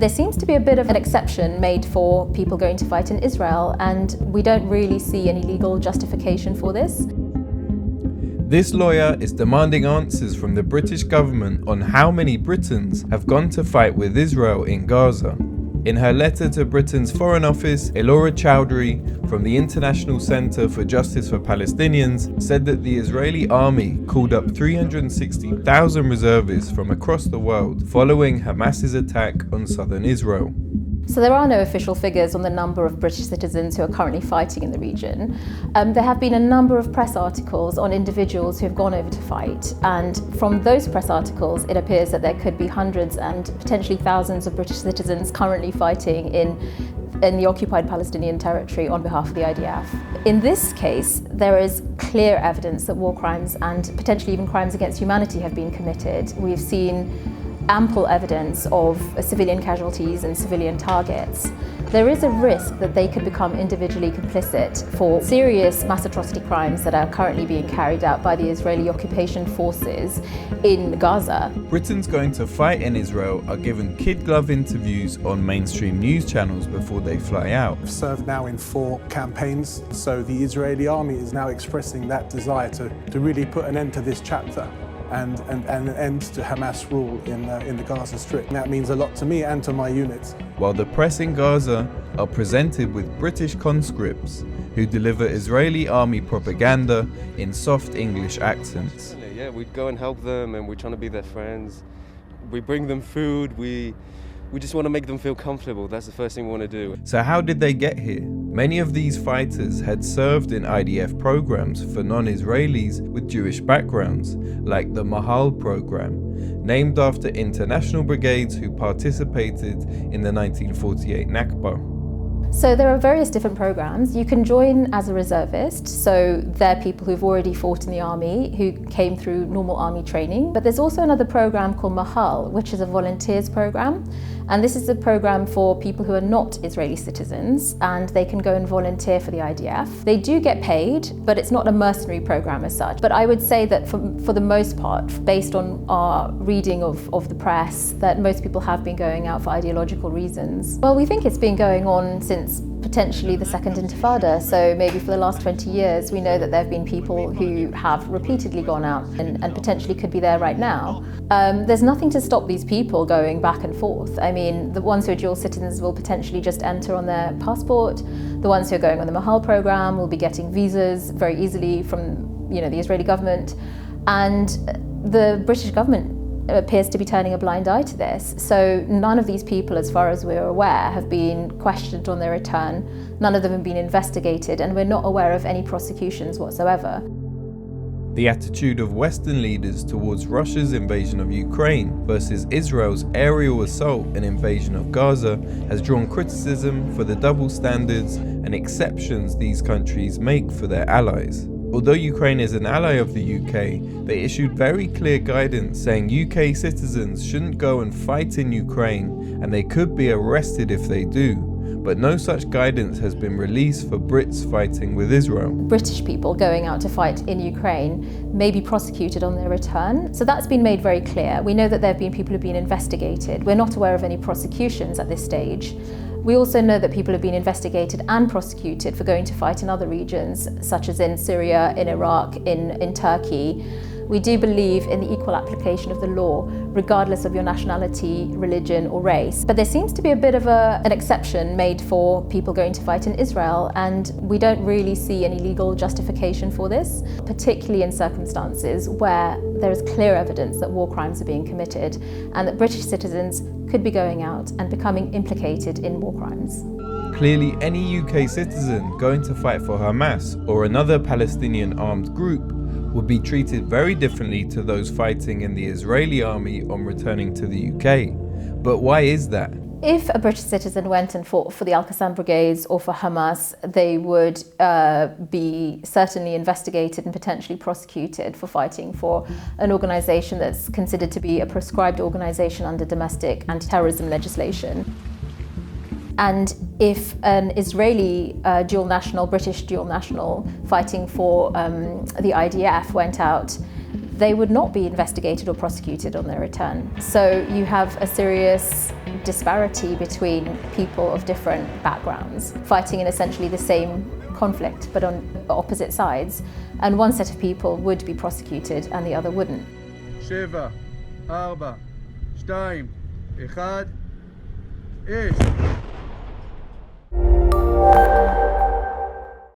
There seems to be a bit of an exception made for people going to fight in Israel, and we don't really see any legal justification for this. This lawyer is demanding answers from the British government on how many Britons have gone to fight with Israel in Gaza. In her letter to Britain's Foreign Office, Ilora Choudhury from the International Centre for Justice for Palestinians said that the Israeli army called up 360,000 reservists from across the world following Hamas's attack on southern Israel. So there are no official figures on the number of British citizens who are currently fighting in the region. There have been a number of press articles on individuals who have gone over to fight, and from those press articles it appears that there could be hundreds and potentially thousands of British citizens currently fighting in the occupied Palestinian territory on behalf of the IDF. In this case, there is clear evidence that war crimes and potentially even crimes against humanity have been committed. We've seen ample evidence of civilian casualties and civilian targets. There is a risk that they could become individually complicit for serious mass atrocity crimes that are currently being carried out by the Israeli occupation forces in Gaza. Britons going to fight in Israel are given kid-glove interviews on mainstream news channels before they fly out. I've served now in 4 campaigns, so the Israeli army is now expressing that desire to really put an end to this chapter and an end to Hamas rule in the Gaza Strip. And that means a lot to me and to my units. While the press in Gaza are presented with British conscripts who deliver Israeli army propaganda in soft English accents. Yeah, we go and help them, and we're trying to be their friends. We bring them food, we just want to make them feel comfortable. That's the first thing we want to do. So how did they get here? Many of these fighters had served in IDF programs for non-Israelis with Jewish backgrounds, like the Mahal program, named after international brigades who participated in the 1948 Nakba. So there are various different programs. You can join as a reservist, so they're people who've already fought in the army, who came through normal army training. But there's also another program called Mahal, which is a volunteers program. And this is a program for people who are not Israeli citizens, and they can go and volunteer for the IDF. They do get paid, but it's not a mercenary program as such. But I would say that for the most part, based on our reading of the press, that most people have been going out for ideological reasons. Well, we think it's been going on since potentially the Second Intifada, so maybe for the last 20 years. We know that there have been people who have repeatedly gone out and potentially could be there right now. There's nothing to stop these people going back and forth. I mean, the ones who are dual citizens will potentially just enter on their passport. The ones who are going on the Mahal program will be getting visas very easily from, the Israeli government. And the British government appears to be turning a blind eye to this. So none of these people, as far as we're aware, have been questioned on their return. None of them have been investigated, and we're not aware of any prosecutions whatsoever. The attitude of Western leaders towards Russia's invasion of Ukraine versus Israel's aerial assault and invasion of Gaza has drawn criticism for the double standards and exceptions these countries make for their allies. Although Ukraine is an ally of the UK, they issued very clear guidance saying UK citizens shouldn't go and fight in Ukraine and they could be arrested if they do. But no such guidance has been released for Brits fighting with Israel. British people going out to fight in Ukraine may be prosecuted on their return. So that's been made very clear. We know that there have been people who have been investigated. We're not aware of any prosecutions at this stage. We also know that people have been investigated and prosecuted for going to fight in other regions, such as in Syria, in Iraq, in Turkey. We do believe in the equal application of the law, regardless of your nationality, religion, or race. But there seems to be a bit of an exception made for people going to fight in Israel, and we don't really see any legal justification for this, particularly in circumstances where there is clear evidence that war crimes are being committed and that British citizens could be going out and becoming implicated in war crimes. Clearly, any UK citizen going to fight for Hamas or another Palestinian armed group would be treated very differently to those fighting in the Israeli army on returning to the UK. But why is that? If a British citizen went and fought for the Al-Qassam brigades or for Hamas, they would be certainly investigated and potentially prosecuted for fighting for an organisation that's considered to be a proscribed organisation under domestic anti-terrorism legislation. And if an Israeli dual national, British dual national fighting for the IDF went out, they would not be investigated or prosecuted on their return. So you have a serious disparity between people of different backgrounds, fighting in essentially the same conflict but on opposite sides, and one set of people would be prosecuted and the other wouldn't. 7, 4, 2, 1, 0.